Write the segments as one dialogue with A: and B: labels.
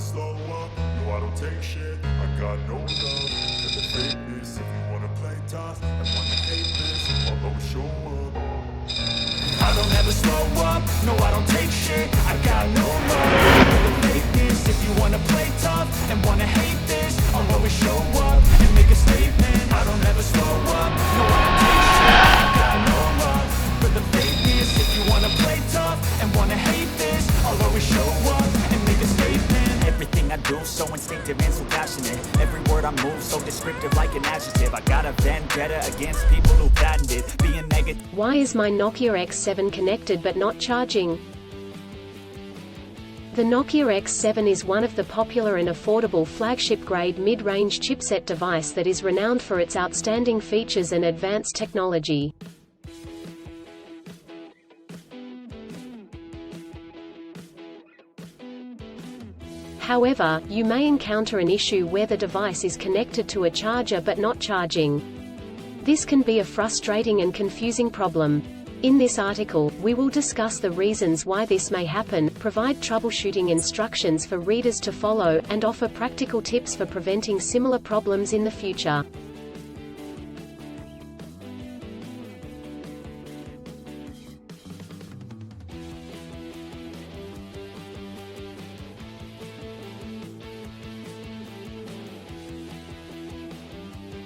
A: slow up, no I don't take shit. I got no love for the fakeness. If you wanna play tough and wanna hate this, I'll always show up. I don't ever slow up, no I don't take shit. I got no love for the fakeness. If you wanna play tough and wanna hate this, I'll always show up and make a statement. I don't ever slow up, no I don't take shit. I got no love for the fakeness. If you wanna play tough and wanna hate this, I'll always show up and make a statement.
B: Everything I do so instinctive and so passionate. Every word I move so descriptive like an adjective. I got a vendetta against people who patented being negative.
C: Why is my Nokia X7 connected but not charging? The Nokia X7 is one of the popular and affordable flagship-grade mid-range chipset device that is renowned for its outstanding features and advanced technology. However, you may encounter an issue where the device is connected to a charger but not charging. This can be a frustrating and confusing problem. In this article, we will discuss the reasons why this may happen, provide troubleshooting instructions for readers to follow, and offer practical tips for preventing similar problems in the future.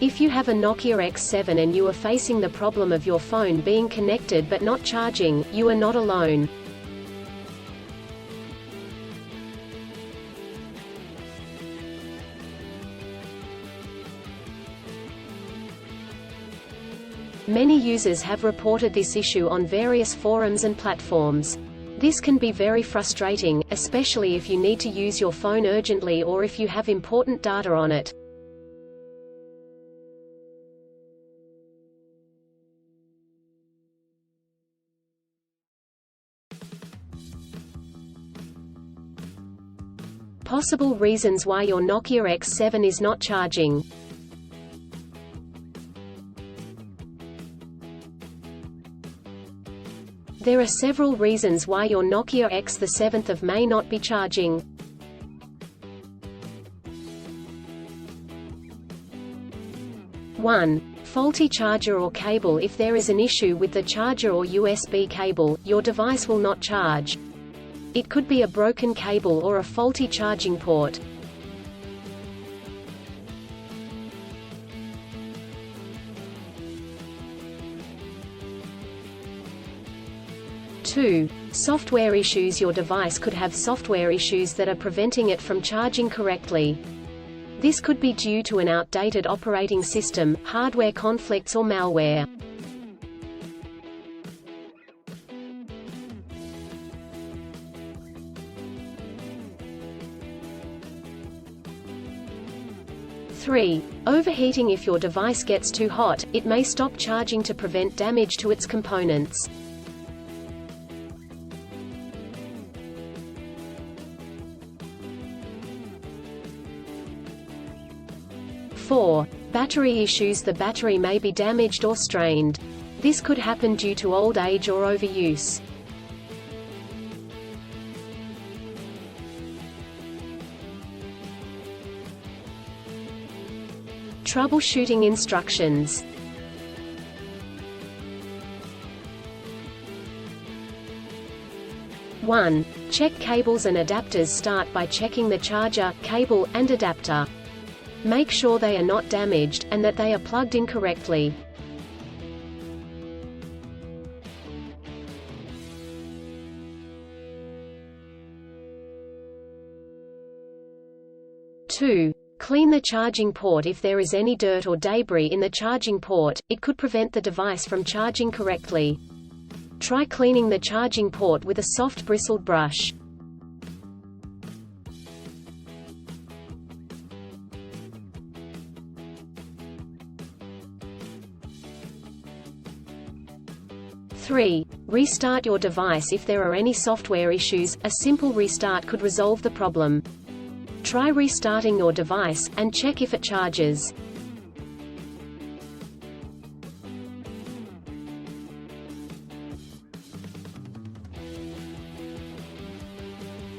C: If you have a Nokia X7 and you are facing the problem of your phone being connected but not charging, you are not alone. Many users have reported this issue on various forums and platforms. This can be very frustrating, especially if you need to use your phone urgently or if you have important data on it. Possible reasons why your Nokia X7 is not charging. There are several reasons why your Nokia X7 may not be charging. One, faulty charger or cable. If there is an issue with the charger or USB cable, your device will not charge. It could be a broken cable or a faulty charging port. Two, software issues. Your device could have software issues that are preventing it from charging correctly. This could be due to an outdated operating system, hardware conflicts or malware. Three, overheating. If your device gets too hot, it may stop charging to prevent damage to its components. Four, battery issues. The battery may be damaged or strained. This could happen due to old age or overuse. Troubleshooting instructions. One, check cables and adapters. Start by checking the charger, cable, and adapter. Make sure they are not damaged, and that they are plugged in correctly. Two, clean the charging port. If there is any dirt or debris in the charging port, it could prevent the device from charging correctly. Try cleaning the charging port with a soft bristled brush. Three, restart your device. If there are any software issues, a simple restart could resolve the problem. Try restarting your device, and check if it charges.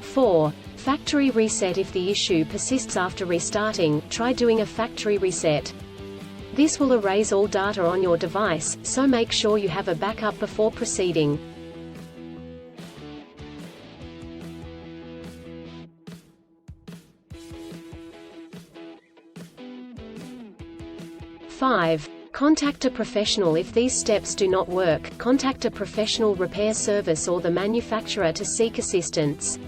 C: Four, Factory reset. If the issue persists after restarting, try doing a factory reset. This will erase all data on your device, so make sure you have a backup before proceeding. Five. Contact a professional. If these steps do not work, contact a professional repair service or the manufacturer to seek assistance.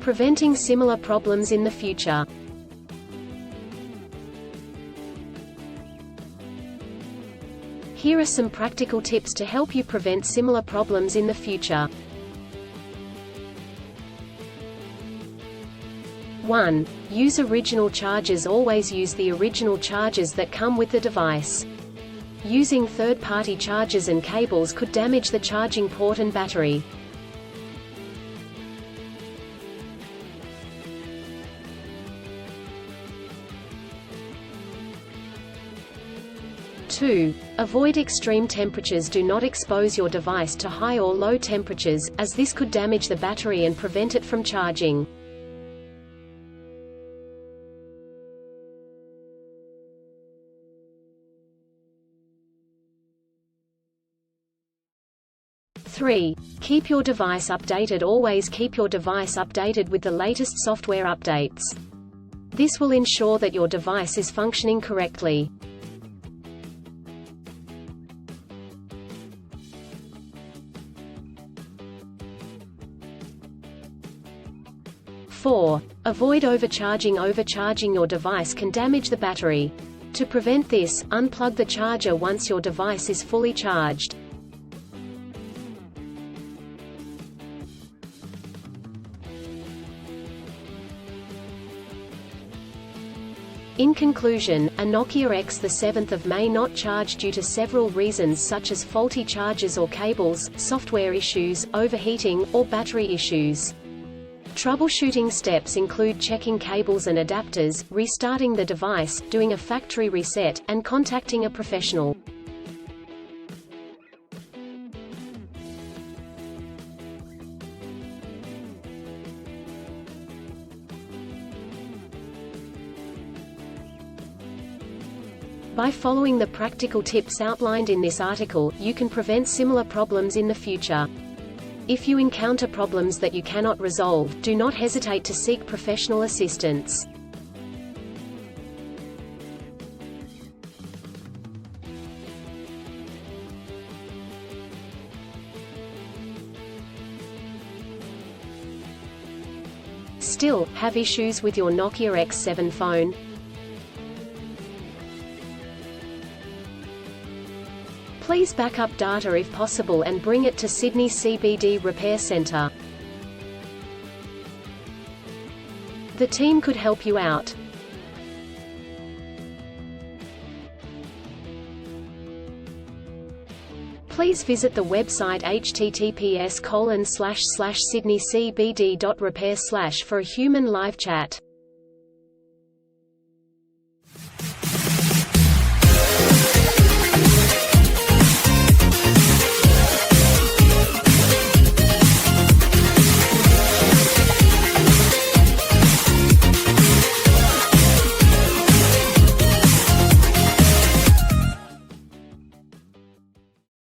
C: Preventing similar problems in the future. Here are some practical tips to help you prevent similar problems in the future. 1. Use original chargers. Always use the original chargers that come with the device. Using third-party chargers and cables could damage the charging port and battery. 2. Avoid extreme temperatures. Do not expose your device to high or low temperatures, as this could damage the battery and prevent it from charging. 3. Keep your device updated. Always keep your device updated with the latest software updates. This will ensure that your device is functioning correctly. Four. Avoid overcharging. Overcharging your device can damage the battery. To prevent this, unplug the charger once your device is fully charged. In conclusion, a Nokia X7 of may not charge due to several reasons such as faulty chargers or cables, software issues, overheating, or battery issues. Troubleshooting steps include checking cables and adapters, restarting the device, doing a factory reset, and contacting a professional. By following the practical tips outlined in this article, you can prevent similar problems in the future. If you encounter problems that you cannot resolve, do not hesitate to seek professional assistance. Still, have issues with your Nokia X7 phone? Please back up data if possible and bring it to Sydney CBD Repair Centre. The team could help you out. Please visit the website https://sydneycbd.repair/ for a human live chat.